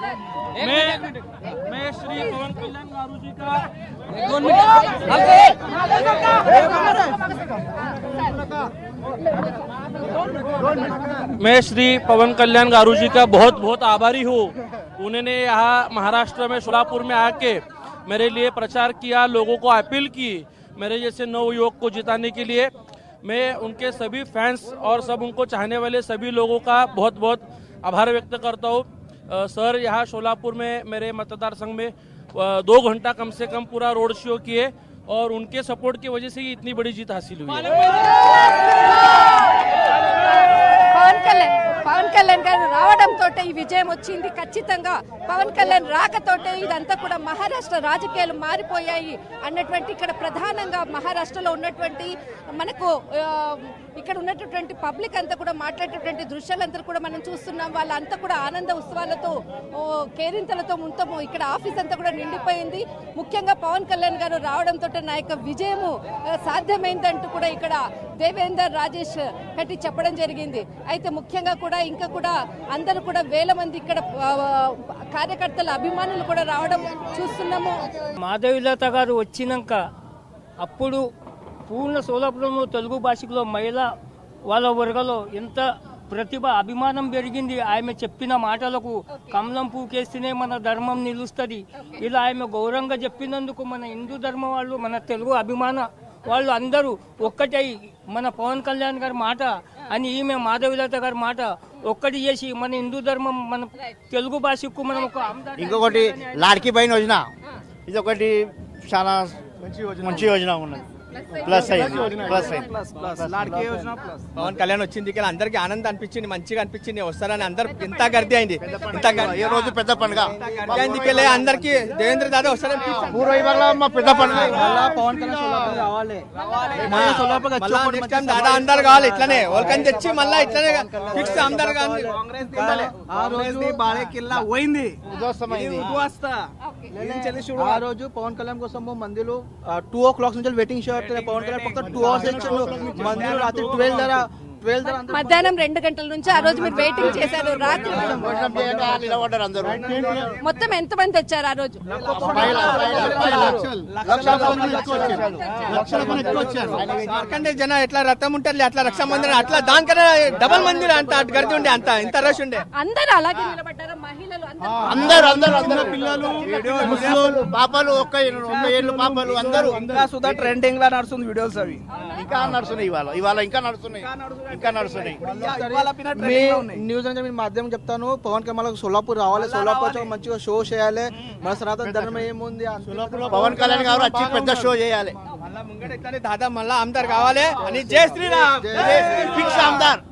मैं श्री पवन कल्याण गारू जी का मैं श्री पवन कल्याण गारू जी का बहुत बहुत आभारी हूँ। उन्होंने यहाँ महाराष्ट्र में सोलापुर में आके मेरे लिए प्रचार किया, लोगों को अपील की मेरे जैसे नव युवक को जिताने के लिए। मैं उनके सभी फैंस और सब उनको चाहने वाले सभी लोगों का बहुत बहुत आभार व्यक्त करता हूँ। सर यहाँ सोलापुर में मेरे मतदार संघ में 2 घंटा कम से कम पूरा रोड शो किए और उनके सपोर्ट की वजह से ही इतनी बड़ी जीत हासिल हुई है। పవన్ కళ్యాణ్ గారు రావడంతో ఈ విజయం వచ్చింది। ఖచ్చితంగా పవన్ కళ్యాణ్ రాకతోటే ఇదంతా కూడా మహారాష్ట్ర రాజకీయాలు మారిపోయాయి అన్నటువంటి ఇక్కడ ప్రధానంగా మహారాష్ట్రలో ఉన్నటువంటి మనకు ఇక్కడ ఉన్నటువంటి పబ్లిక్ అంతా కూడా మాట్లాడేటటువంటి దృశ్యాలంతా కూడా మనం చూస్తున్నాం। వాళ్ళంతా కూడా ఆనంద ఉత్సవాలతో కేరింతలతో మొత్తం ఇక్కడ ఆఫీస్ అంతా కూడా నిండిపోయింది। ముఖ్యంగా పవన్ కళ్యాణ్ గారు రావడంతో నా యొక్క విజయము సాధ్యమైందంటూ కూడా ఇక్కడ దేవేందర్ రాజేష్ కట్టి చెప్పడం జరిగింది। అయితే ముఖ్యంగా కూడా ఇంకా కూడా అందరూ కూడా వేల మంది ఇక్కడ కార్యకర్తల అభిమానులు కూడా రావడం చూస్తున్నాము। మాధవీలత గారు వచ్చినాక అప్పుడు పూర్ణ సోలాపురంలో తెలుగు భాషలో మహిళా వాళ్ళ వర్గంలో ఎంత ప్రతిభ అభిమానం పెరిగింది। ఆమె చెప్పిన మాటలకు కమలం పూకేస్తేనే మన ధర్మం నిలుస్తుంది, ఇలా ఆమె గౌరవంగా చెప్పినందుకు మన హిందూ ధర్మం వాళ్ళు మన తెలుగు అభిమాన వాళ్ళు అందరూ ఒక్కటై మన పవన్ కళ్యాణ్ గారి మాట అని ఈమె మాధవీలత గారి మాట ఒక్కటి చేసి మన హిందూ ధర్మం మన తెలుగు భాషకు మనం ఒక ఇంకొకటి లాడ్కీ బహన్ యోజన, ఇది ఒకటి చాలా మంచి యోజన ఉన్నది। పవన్ కళ్యాణ్ వచ్చింది అందరికి ఆనందం అనిపించింది, మంచిగా అనిపించింది, వస్తారని అందరు ఎంత గర్దీ అయింది, ఈ రోజు పెద్ద పండుగ అందరికి దేవేంద్ర దాదా వస్తారని పెద్ద పండుగ పవన్ కళ్యాణ్ దాదా అందరు కావాలి, ఇట్లనే ఓల్కని తెచ్చి మళ్ళీ ఇట్లనే ఫిక్స్ అందరు పోయింది। ఆ రోజు పవన్ కళ్యాణ్ కోసం మందిలో 2 o'clock నుంచి వెయిటింగ్ షో పవన్ కళ్యాణ్ ఫక్త 2 hours ఇచ్చారు, మందిలో రాత్రి 12 మధ్యాహ్నం 2 గంటల నుంచి ఆ రోజు మీరు వెయిటింగ్ చేశారు। రాత్రి మొత్తం ఎంత మంది వచ్చారు ఆ రోజు? జన ఎట్లా రథం ఉంటారు అట్లా రక్షా మందిరం అట్లా దానికన్నా డబల్ మందిరం అంత గర్ది ఉండే, అంత ఇంత రష్ ఉండే। అందరూ అలాగే నిలబడ్డారు, మహిళలు అందరూ పిల్లలు పాపలు 1 ఏళ్ళు పాపలు అందరూ సుధా ట్రెండింగ్ లా నడుస్తుంది వీడియోస్, అవి ఇంకా నడుస్తున్నాయి, ఇవాళ ఇంకా నడుస్తున్నాయి। న్యూస్ అంటే మీ మాధ్యమం చెప్తాను, పవన్ కళ్యాణ్ సోలాపూర్ రావాలి, సోలాపూర్ మంచిగా షో చేయాలి, మన సనాతన ధర్మం ఏముంది పవన్ కళ్యాణ్ గారు వచ్చి పెద్ద షో చేయాలి, దాదా మళ్ళా ఆమ్దార్ కావాలి అని జై శ్రీరామ్ ఫిక్స్ ఆమ్దార్।